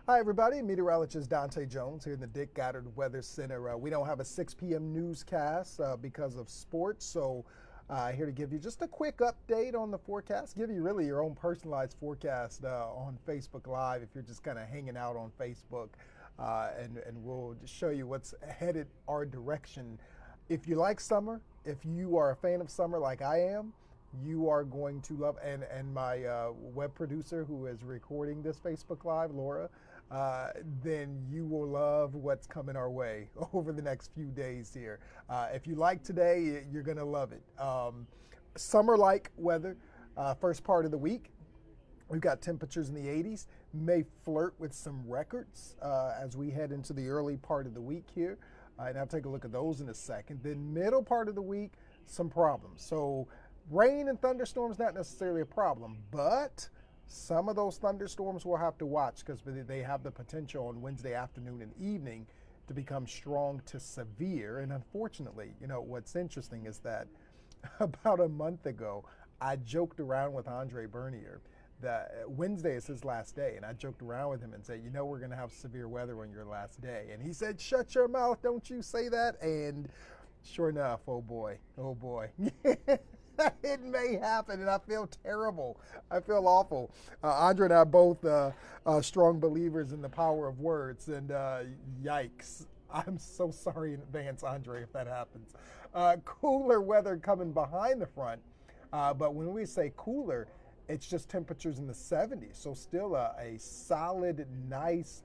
Hi, everybody. Meteorologist Dontae Jones here in the Dick Goddard Weather Center. We don't have a 6 p.m. newscast because of sports, so here to give you just a quick update on the forecast, give you really your own personalized forecast on Facebook Live if you're just kind of hanging out on Facebook, and we'll just show you what's headed our direction. If you like summer, if you are a fan of summer like I am, you are going to love, and my web producer who is recording this Facebook Live, Laura, then you will love what's coming our way over the next few days here. If you like today, you're going to love it. Summer-like weather, first part of the week. We've got temperatures in the 80s, may flirt with some records as we head into the early part of the week here. And I'll take a look at those in a second. Then middle part of the week, some problems. So rain and thunderstorms, not necessarily a problem, but some of those thunderstorms we'll have to watch because they have the potential on Wednesday afternoon and evening to become strong to severe. And unfortunately, what's interesting is that about a month ago, I joked around with Andre Bernier that Wednesday is his last day. And I joked around with him and said, we're going to have severe weather on your last day. And he said, shut your mouth, don't you say that. And sure enough, oh boy. It may happen, and I feel terrible. I feel awful. Andre and I are both strong believers in the power of words, and yikes. I'm so sorry in advance, Andre, if that happens. Cooler weather coming behind the front, but when we say cooler, it's just temperatures in the 70s, so still a solid, nice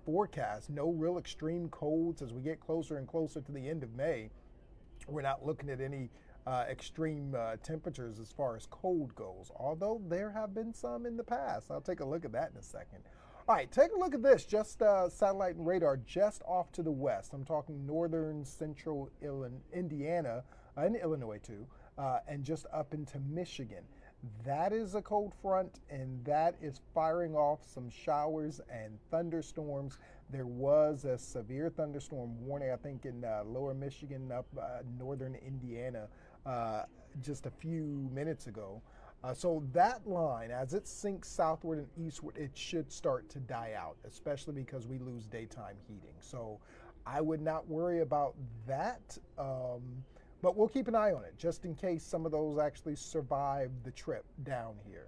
forecast. No real extreme colds as we get closer and closer to the end of May. We're not looking at any extreme temperatures as far as cold goes, although there have been some in the past. I'll take a look at that in a second. All right, take a look at this. Just satellite and radar just off to the west. I'm talking northern central Indiana and Illinois too, and just up into Michigan. That is a cold front, and that is firing off some showers and thunderstorms. There was a severe thunderstorm warning, I think, in lower Michigan, up northern Indiana just a few minutes ago. So that line, as it sinks southward and eastward, it should start to die out, especially because we lose daytime heating. So I would not worry about that, but we'll keep an eye on it just in case some of those actually survive the trip down here.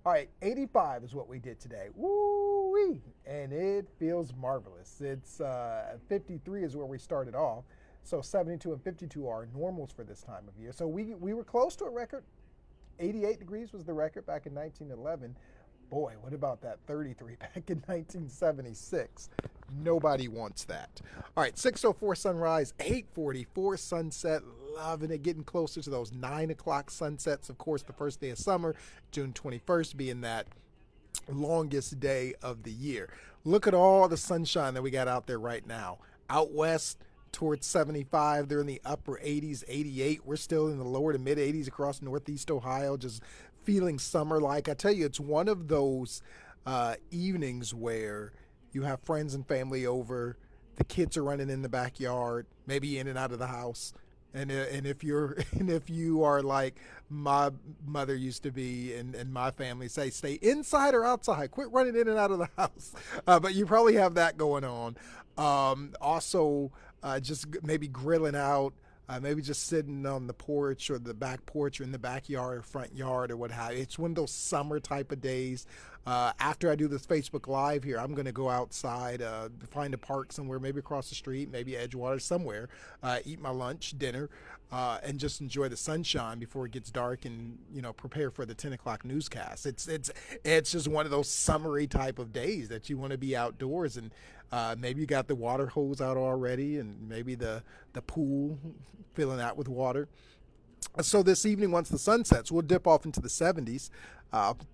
All right, 85 is what we did today. Woo-wee! And it feels marvelous. It's 53 is where we started off. So 72 and 52 are normals for this time of year. So we were close to a record. 88 degrees was the record back in 1911. Boy, what about that 33 back in 1976? Nobody wants that. All right, 6:04 sunrise, 8:44 sunset. Loving it, getting closer to those 9 o'clock sunsets. Of course, the first day of summer, June 21st being that longest day of the year. Look at all the sunshine that we got out there right now. Out west, towards 75, they're in the upper 80s, 88. We're still in the lower to mid 80s across northeast Ohio, just feeling summer-like. I tell you, it's one of those evenings where you have friends and family over, the kids are running in the backyard, maybe in and out of the house. And if you are like my mother used to be, and my family say, stay inside or outside, quit running in and out of the house. But you probably have that going on. Also, just maybe grilling out, maybe just sitting on the porch or the back porch or in the backyard or front yard or what have you. It's one of those summer type of days. After I do this Facebook Live here, I'm going to go outside, find a park somewhere, maybe across the street, maybe Edgewater, somewhere, eat my lunch, dinner, and just enjoy the sunshine before it gets dark and, prepare for the 10 o'clock newscast. It's just one of those summery type of days that you want to be outdoors, and maybe you got the water hose out already, and maybe the pool filling out with water. So this evening, once the sun sets, we'll dip off into the 70s,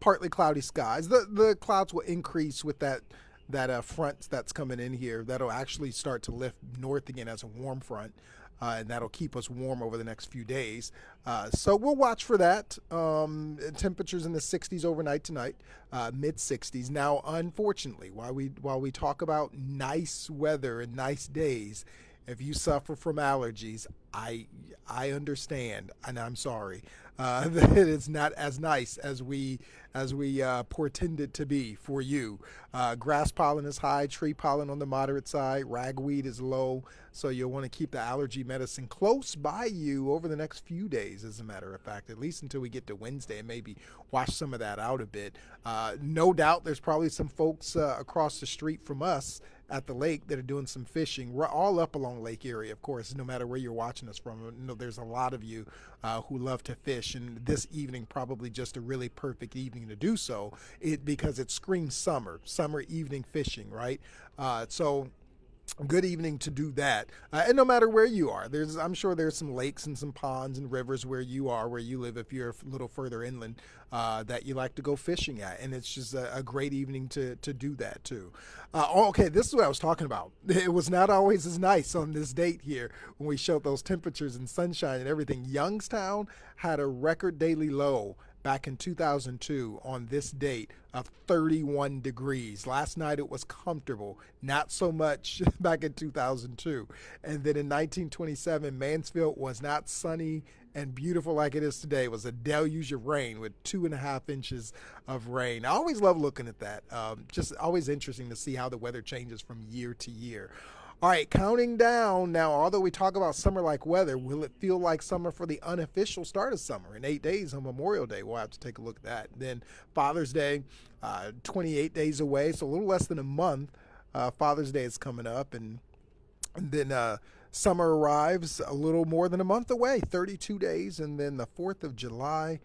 partly cloudy skies. The clouds will increase with that front that's coming in here. That'll actually start to lift north again as a warm front, and that'll keep us warm over the next few days. So we'll watch for that. Temperatures in the 60s overnight tonight, mid 60s. Now, unfortunately, while we talk about nice weather and nice days, if you suffer from allergies, I understand, and I'm sorry. that it's not as nice as we portended to be for you. Grass pollen is high, tree pollen on the moderate side, ragweed is low, so you'll want to keep the allergy medicine close by you over the next few days, as a matter of fact, at least until we get to Wednesday, and maybe wash some of that out a bit. No doubt there's probably some folks across the street from us at the lake that are doing some fishing. We're all up along Lake Erie, of course, no matter where you're watching us from. You know, there's a lot of you who love to fish, and this evening probably just a really perfect evening to do so, because it screams summer evening fishing, right? So good evening to do that. And no matter where you are, I'm sure there's some lakes and some ponds and rivers where you are, where you live, if you're a little further inland, that you like to go fishing at. And it's just a great evening to do that too. Okay, this is what I was talking about. It was not always as nice on this date here when we showed those temperatures and sunshine and everything. Youngstown had a record daily low back in 2002 on this date of 31 degrees. Last night it was comfortable, not so much back in 2002. And then in 1927, Mansfield was not sunny and beautiful like it is today. It was a deluge of rain with 2.5 inches of rain. I always love looking at that. Just always interesting to see how the weather changes from year to year. All right, counting down now. Although we talk about summer-like weather, will it feel like summer for the unofficial start of summer in 8 days on Memorial Day? We'll have to take a look at that. Then Father's Day, 28 days away, so a little less than a month. Father's Day is coming up, and then summer arrives a little more than a month away, 32 days, and then the 4th of July,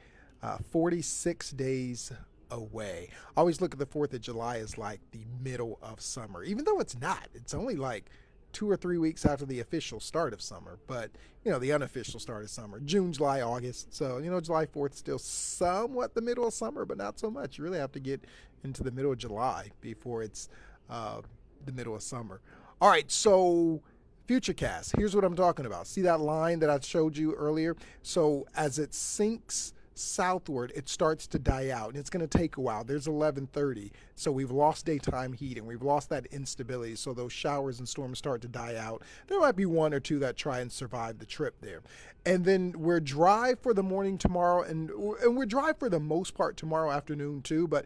46 days away. I always look at the 4th of July as like the middle of summer, even though it's not. It's only like 2 or 3 weeks after the official start of summer, but you know, the unofficial start of summer, June, July, August. So, you know, July 4th still somewhat the middle of summer, but not so much. You really have to get into the middle of July before it's the middle of summer. All right, so Futurecast, here's what I'm talking about. See that line that I showed you earlier? So as it sinks southward, it starts to die out, and it's going to take a while. There's 11:30, so we've lost daytime heat and we've lost that instability, so those showers and storms start to die out. There might be one or two that try and survive the trip there, and then we're dry for the morning tomorrow, and we're dry for the most part tomorrow afternoon too, but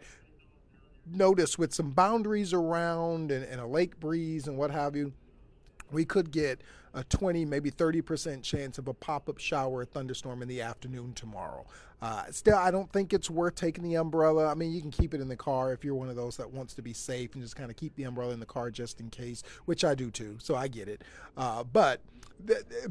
notice with some boundaries around and a lake breeze and what have you, we could get a 20, maybe 30% chance of a pop-up shower or thunderstorm in the afternoon tomorrow. Still, I don't think it's worth taking the umbrella. I mean, you can keep it in the car if you're one of those that wants to be safe and just kind of keep the umbrella in the car just in case, which I do too, so I get it. But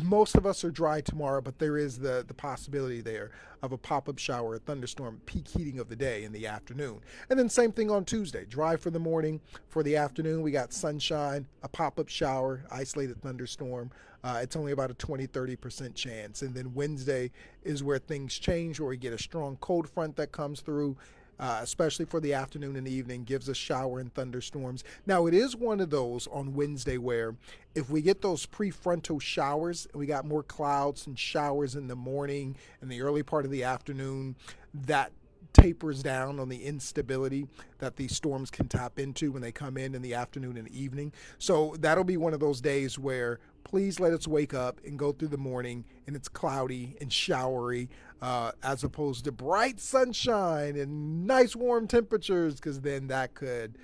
most of us are dry tomorrow, but there is the possibility there of a pop-up shower, a thunderstorm, peak heating of the day in the afternoon. And then same thing on Tuesday, dry for the morning. For the afternoon, we got sunshine, a pop-up shower, isolated thunderstorm. It's only about a 20-30% chance. And then Wednesday is where things change, where we get a strong cold front that comes through, especially for the afternoon and evening, gives us shower and thunderstorms. Now, it is one of those on Wednesday where if we get those prefrontal showers, we got more clouds and showers in the morning and the early part of the afternoon, that tapers down on the instability that these storms can tap into when they come in the afternoon and evening. So that'll be one of those days where please let us wake up and go through the morning and it's cloudy and showery, as opposed to bright sunshine and nice warm temperatures, because then that could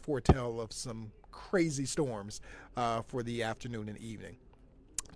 foretell of some crazy storms for the afternoon and evening.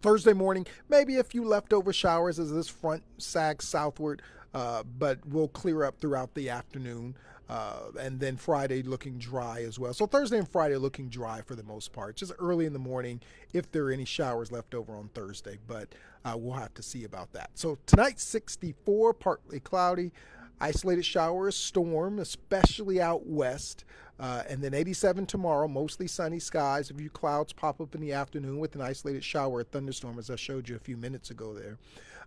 Thursday morning, maybe a few leftover showers as this front sags southward, but will clear up throughout the afternoon. And then Friday looking dry as well. So Thursday and Friday looking dry for the most part, just early in the morning if there are any showers left over on Thursday, but we'll have to see about that. So tonight, 64, partly cloudy, isolated showers, storm, especially out west. And then 87 tomorrow, mostly sunny skies. A few clouds pop up in the afternoon with an isolated shower or thunderstorm, as I showed you a few minutes ago there.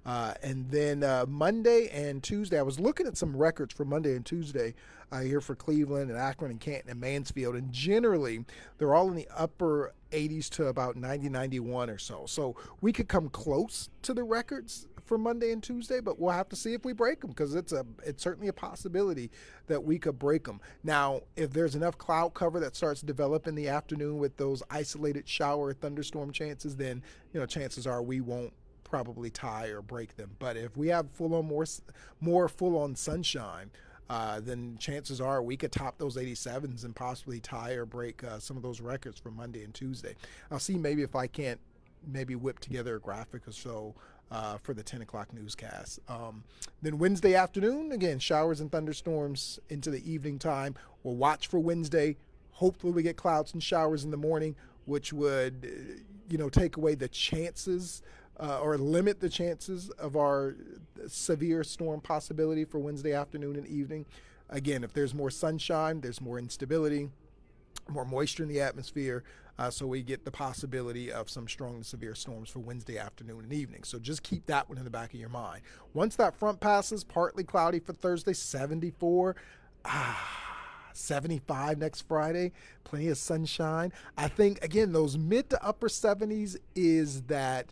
And then Monday and Tuesday, I was looking at some records for Monday and Tuesday here for Cleveland and Akron and Canton and Mansfield. And generally, they're all in the upper 80s to about 90, 91 or so. So we could come close to the records for Monday and Tuesday, but we'll have to see if we break them, because it's certainly a possibility that we could break them. Now, if there's enough cloud cover that starts to develop in the afternoon with those isolated shower or thunderstorm chances, then chances are we won't probably tie or break them. But if we have more full-on sunshine, then chances are we could top those 87s and possibly tie or break some of those records for Monday and Tuesday. I'll see maybe if I can't maybe whip together a graphic or so for the 10 o'clock newscast. Then Wednesday afternoon, again, showers and thunderstorms into the evening time. We'll watch for Wednesday. Hopefully we get clouds and showers in the morning, which would, take away the chances or limit the chances of our severe storm possibility for Wednesday afternoon and evening. Again, if there's more sunshine, there's more instability, more moisture in the atmosphere, so we get the possibility of some strong to severe storms for Wednesday afternoon and evening. So just keep that one in the back of your mind. Once that front passes, partly cloudy for Thursday, 74. 75 next Friday, plenty of sunshine. I think, again, those mid to upper 70s is that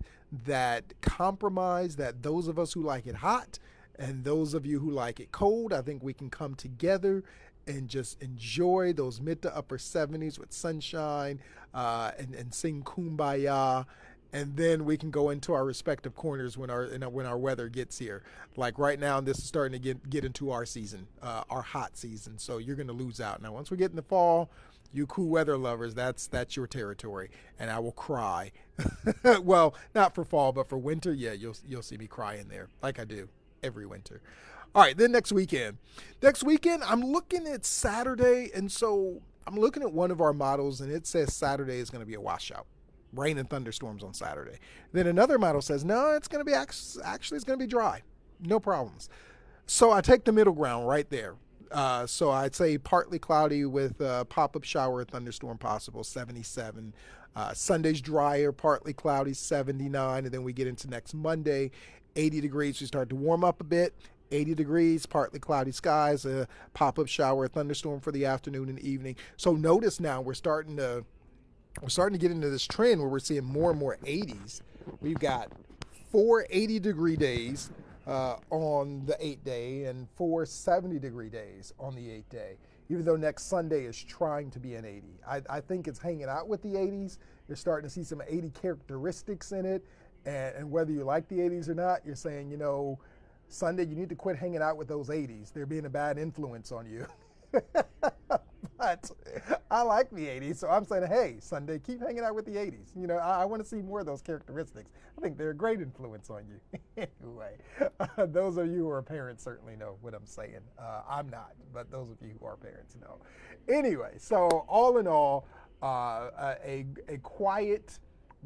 compromise that those of us who like it hot and those of you who like it cold, I think we can come together and just enjoy those mid to upper 70s with sunshine and sing Kumbaya. And then we can go into our respective corners when our weather gets here. Like right now, this is starting to get into our season, our hot season. So you're going to lose out. Now, once we get in the fall, you cool weather lovers, that's your territory, and I will cry. Well, not for fall, but for winter, yeah, you'll see me crying there, like I do every winter. All right, then next weekend. I'm looking at Saturday, and so I'm looking at one of our models, and it says Saturday is going to be a washout. Rain and thunderstorms on Saturday. Then another model says, no, it's going to be actually it's going to be dry. No problems. So I take the middle ground right there. So I'd say partly cloudy with pop-up shower or thunderstorm possible, 77. Sunday's drier, partly cloudy, 79. And then we get into next Monday, 80 degrees. We start to warm up a bit. 80 degrees, partly cloudy skies, a pop-up shower, thunderstorm for the afternoon and evening. So notice now we're starting to get into this trend where we're seeing more and more 80s. We've got 4 80-degree days on the 8th day and 4 70-degree days on the 8th day, even though next Sunday is trying to be an 80. I think it's hanging out with the 80s. You're starting to see some 80 characteristics in it, and whether you like the 80s or not, you're saying, Sunday, you need to quit hanging out with those 80s. They're being a bad influence on you. But I like the 80s, so I'm saying, hey, Sunday, keep hanging out with the 80s. I want to see more of those characteristics. I think they're a great influence on you. Anyway, those of you who are parents certainly know what I'm saying. I'm not, but those of you who are parents know. Anyway, so all in all, a quiet,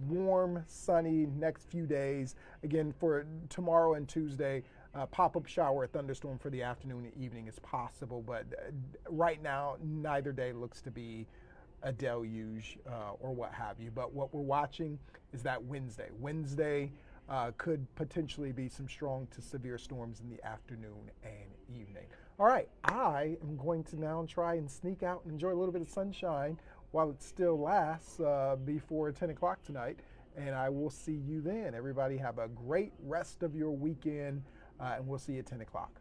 warm, sunny next few days. Again, for tomorrow and Tuesday, pop-up shower, thunderstorm for the afternoon and evening is possible, but right now, neither day looks to be a deluge or what have you. But what we're watching is that Wednesday could potentially be some strong to severe storms in the afternoon and evening. All right, I am going to now try and sneak out and enjoy a little bit of sunshine while it still lasts before 10 o'clock tonight, and I will see you then. Everybody have a great rest of your weekend. And we'll see you at 10 o'clock.